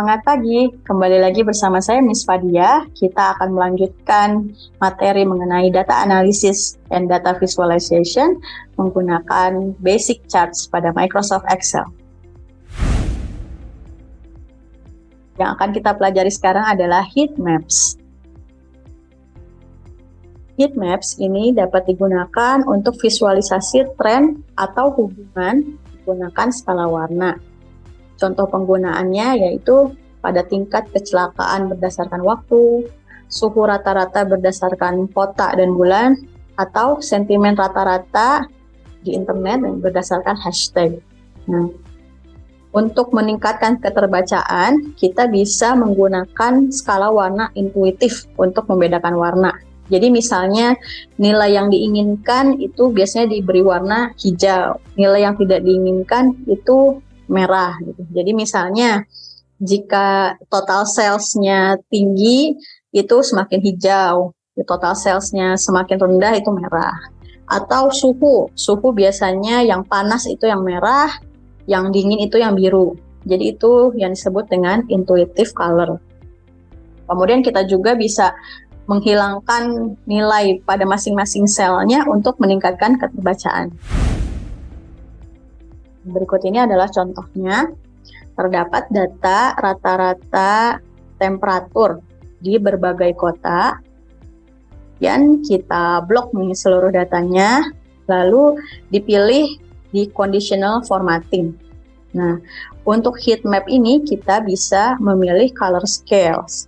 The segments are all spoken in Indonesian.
Semangat pagi, kembali lagi bersama saya Miss Fadia. Kita akan melanjutkan materi mengenai data analysis and data visualization menggunakan basic charts pada Microsoft Excel. Yang akan kita pelajari sekarang adalah heat maps. Heat maps ini dapat digunakan untuk visualisasi tren atau hubungan menggunakan skala warna. Contoh penggunaannya yaitu pada tingkat kecelakaan berdasarkan waktu, suhu rata-rata berdasarkan kota dan bulan, atau sentimen rata-rata di internet dan berdasarkan hashtag. Nah, untuk meningkatkan keterbacaan, kita bisa menggunakan skala warna intuitif untuk membedakan warna. Jadi misalnya nilai yang diinginkan itu biasanya diberi warna hijau, nilai yang tidak diinginkan itu merah gitu. Jadi misalnya jika total sales-nya tinggi itu semakin hijau, total sales-nya semakin rendah itu merah. Atau suhu biasanya yang panas itu yang merah, yang dingin itu yang biru. Jadi itu yang disebut dengan intuitive color. Kemudian kita juga bisa menghilangkan nilai pada masing-masing selnya untuk meningkatkan keterbacaan. Berikut ini adalah contohnya. Terdapat data rata-rata temperatur di berbagai kota. Dan kita blok nih seluruh datanya, lalu dipilih di conditional formatting. Nah, untuk heat map ini kita bisa memilih color scales.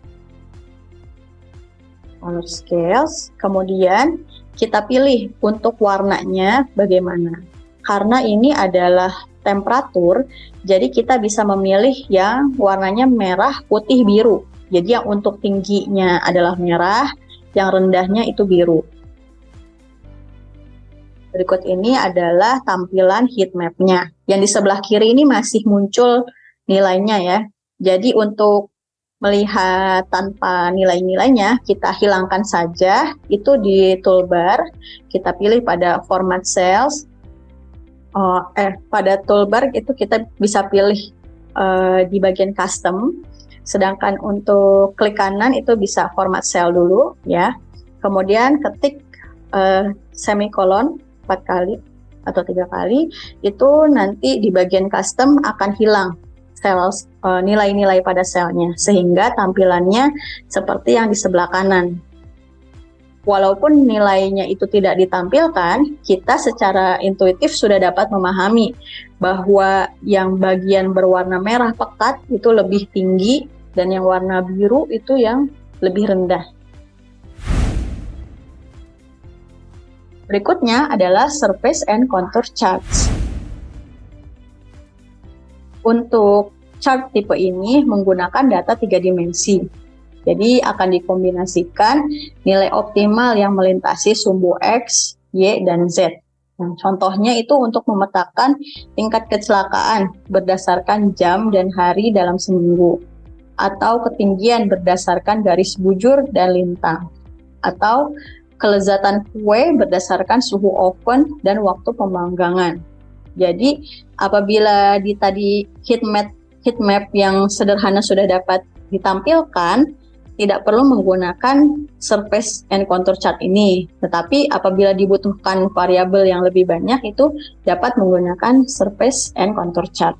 Kemudian kita pilih untuk warnanya bagaimana. Karena ini adalah temperatur, jadi kita bisa memilih yang warnanya merah, putih, biru. Jadi yang untuk tingginya adalah merah, yang rendahnya itu biru. Berikut ini adalah tampilan heat map-nya. Yang di sebelah kiri ini masih muncul nilainya ya. Jadi untuk melihat tanpa nilai-nilainya, kita hilangkan saja. Itu di toolbar, kita pilih pada format cells. Pada toolbar itu kita bisa pilih di bagian custom, sedangkan untuk klik kanan itu bisa format cell dulu ya. Kemudian ketik semikolon 4 kali atau 3 kali, itu nanti di bagian custom akan hilang nilai-nilai pada selnya, sehingga tampilannya seperti yang di sebelah kanan. Walaupun nilainya itu tidak ditampilkan, kita secara intuitif sudah dapat memahami bahwa yang bagian berwarna merah pekat itu lebih tinggi dan yang warna biru itu yang lebih rendah. Berikutnya adalah surface and contour charts. Untuk chart tipe ini menggunakan data 3 dimensi. Jadi akan dikombinasikan nilai optimal yang melintasi sumbu X, Y, dan Z. Nah, contohnya itu untuk memetakan tingkat kecelakaan berdasarkan jam dan hari dalam seminggu. Atau ketinggian berdasarkan garis bujur dan lintang. Atau kelezatan kue berdasarkan suhu oven dan waktu pemanggangan. Jadi apabila di tadi heat map yang sederhana sudah dapat ditampilkan, tidak perlu menggunakan surface and contour chart ini. Tetapi apabila dibutuhkan variabel yang lebih banyak, itu dapat menggunakan surface and contour chart.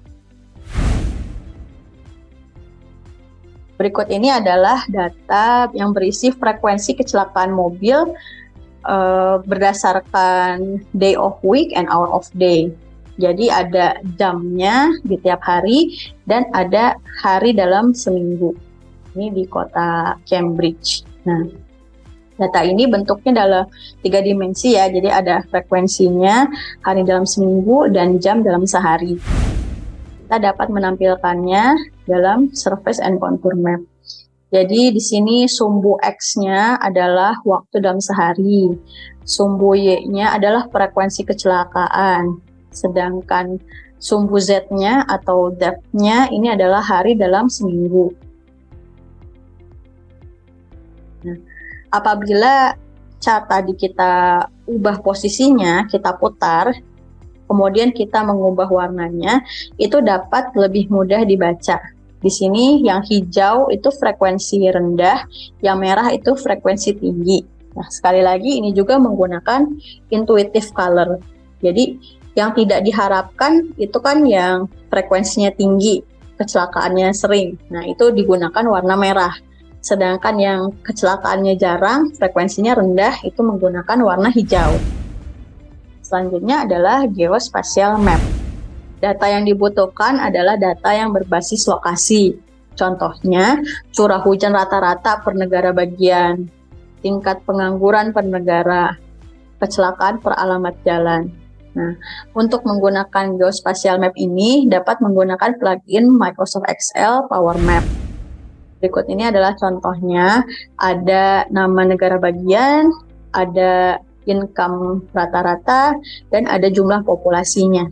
Berikut ini adalah data yang berisi frekuensi kecelakaan mobil berdasarkan day of week and hour of day. Jadi ada jamnya di tiap hari dan ada hari dalam seminggu. Ini di kota Cambridge. Nah, data ini bentuknya dalam 3 dimensi ya. Jadi ada frekuensinya, hari dalam seminggu, dan jam dalam sehari. Kita dapat menampilkannya dalam surface and contour map. Jadi di sini sumbu X-nya adalah waktu dalam sehari. Sumbu Y-nya adalah frekuensi kecelakaan. Sedangkan sumbu Z-nya atau depth-nya ini adalah hari dalam seminggu. Nah, apabila chart tadi kita ubah posisinya, kita putar, kemudian kita mengubah warnanya, itu dapat lebih mudah dibaca. Di sini yang hijau itu frekuensi rendah, yang merah itu frekuensi tinggi. Nah, sekali lagi ini juga menggunakan intuitive color. Jadi yang tidak diharapkan itu kan yang frekuensinya tinggi, kecelakaannya sering. Nah, itu digunakan warna merah. Sedangkan yang kecelakaannya jarang, frekuensinya rendah, itu menggunakan warna hijau. Selanjutnya adalah geospatial map. Data yang dibutuhkan adalah data yang berbasis lokasi. Contohnya, curah hujan rata-rata per negara bagian, tingkat pengangguran per negara, kecelakaan per alamat jalan. Nah, untuk menggunakan geospatial map ini dapat menggunakan plugin Microsoft Excel Power Map. Berikut ini adalah contohnya, ada nama negara bagian, ada income rata-rata, dan ada jumlah populasinya.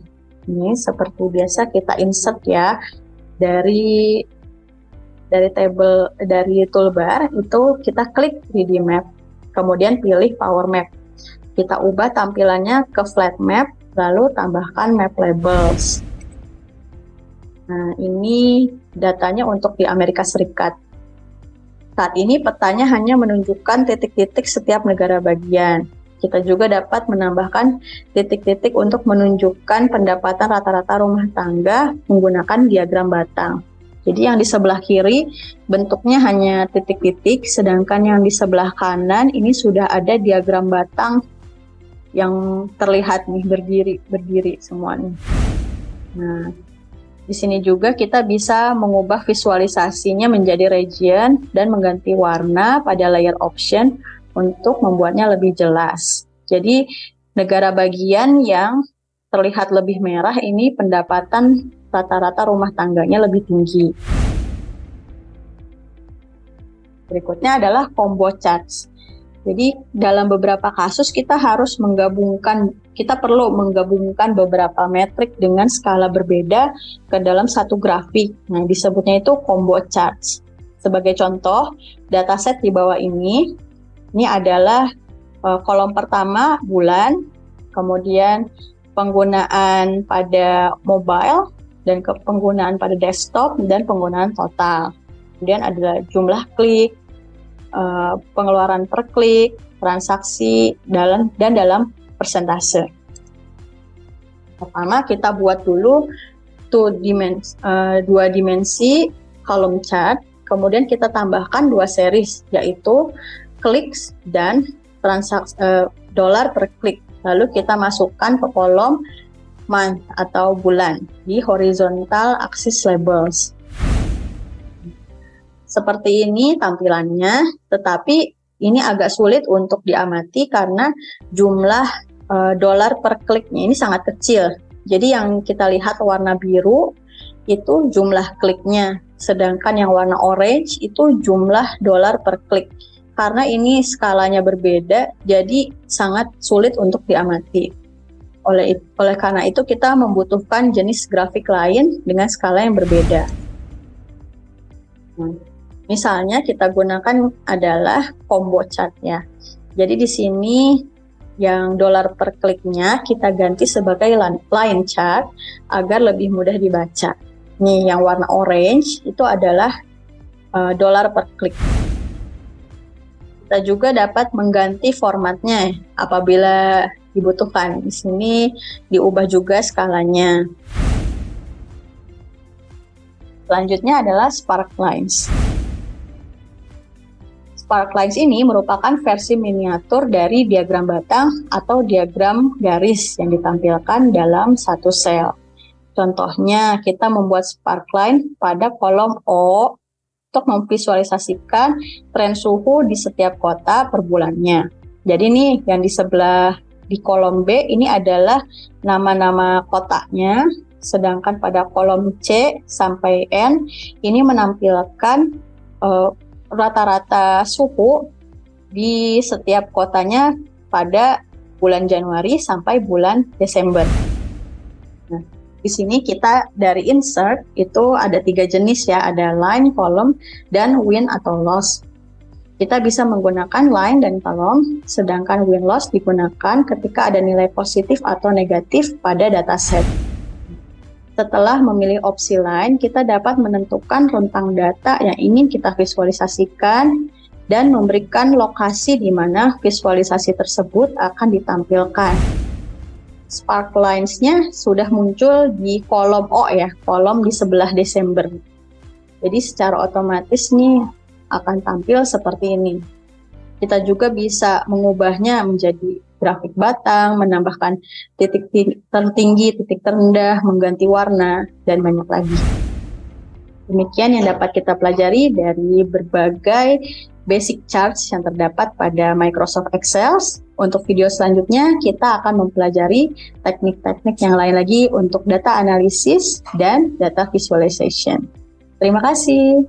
Ini seperti biasa kita insert ya dari toolbar itu kita klik 3D map, kemudian pilih power map. Kita ubah tampilannya ke flat map, lalu tambahkan map labels. Nah, ini datanya untuk di Amerika Serikat. Saat ini petanya hanya menunjukkan titik-titik setiap negara bagian. Kita juga dapat menambahkan titik-titik untuk menunjukkan pendapatan rata-rata rumah tangga menggunakan diagram batang. Jadi yang di sebelah kiri bentuknya hanya titik-titik, sedangkan yang di sebelah kanan ini sudah ada diagram batang yang terlihat nih berdiri semuanya. Nah, di sini juga kita bisa mengubah visualisasinya menjadi region dan mengganti warna pada layer option untuk membuatnya lebih jelas. Jadi negara bagian yang terlihat lebih merah ini pendapatan rata-rata rumah tangganya lebih tinggi. Berikutnya adalah combo charts. Jadi dalam beberapa kasus kita perlu menggabungkan beberapa metrik dengan skala berbeda ke dalam satu grafik. Nah, disebutnya itu combo charts. Sebagai contoh, dataset di bawah ini adalah kolom pertama bulan, kemudian penggunaan pada mobile, dan penggunaan pada desktop, dan penggunaan total. Kemudian ada jumlah klik, pengeluaran per klik, transaksi, dan dalam persentase. Pertama kita buat dulu dua dimensi column chart, kemudian kita tambahkan dua series, yaitu clicks dan transaksi dolar per klik. Lalu kita masukkan ke kolom month atau bulan di horizontal axis labels. Seperti ini tampilannya, tetapi ini agak sulit untuk diamati karena jumlah dolar per kliknya ini sangat kecil. Jadi yang kita lihat warna biru itu jumlah kliknya, sedangkan yang warna orange itu jumlah dolar per klik. Karena ini skalanya berbeda, jadi sangat sulit untuk diamati. Oleh karena itu kita membutuhkan jenis grafik lain dengan skala yang berbeda. Misalnya kita gunakan adalah combo chart ya. Jadi di sini yang dolar per kliknya kita ganti sebagai line chart agar lebih mudah dibaca. Nih yang warna orange itu adalah dolar per klik. Kita juga dapat mengganti formatnya apabila dibutuhkan. Di sini diubah juga skalanya. Selanjutnya adalah Sparklines. Sparklines ini merupakan versi miniatur dari diagram batang atau diagram garis yang ditampilkan dalam satu sel. Contohnya, kita membuat sparkline pada kolom O untuk memvisualisasikan tren suhu di setiap kota per bulannya. Jadi nih yang di kolom B ini adalah nama-nama kotanya, sedangkan pada kolom C sampai N ini menampilkan rata-rata suhu di setiap kotanya pada bulan Januari sampai bulan Desember. Nah, di sini kita dari insert itu ada 3 jenis ya, ada line, column, dan win atau loss. Kita bisa menggunakan line dan column, sedangkan win loss digunakan ketika ada nilai positif atau negatif pada dataset. Setelah memilih opsi line, kita dapat menentukan rentang data yang ingin kita visualisasikan dan memberikan lokasi di mana visualisasi tersebut akan ditampilkan. Spark lines-nya sudah muncul di kolom O ya, kolom di sebelah Desember. Jadi secara otomatis nih akan tampil seperti ini. Kita juga bisa mengubahnya menjadi grafik batang, menambahkan titik tertinggi, titik terendah, mengganti warna, dan banyak lagi. Demikian yang dapat kita pelajari dari berbagai basic charts yang terdapat pada Microsoft Excel. Untuk video selanjutnya, kita akan mempelajari teknik-teknik yang lain lagi untuk data analisis dan data visualization. Terima kasih.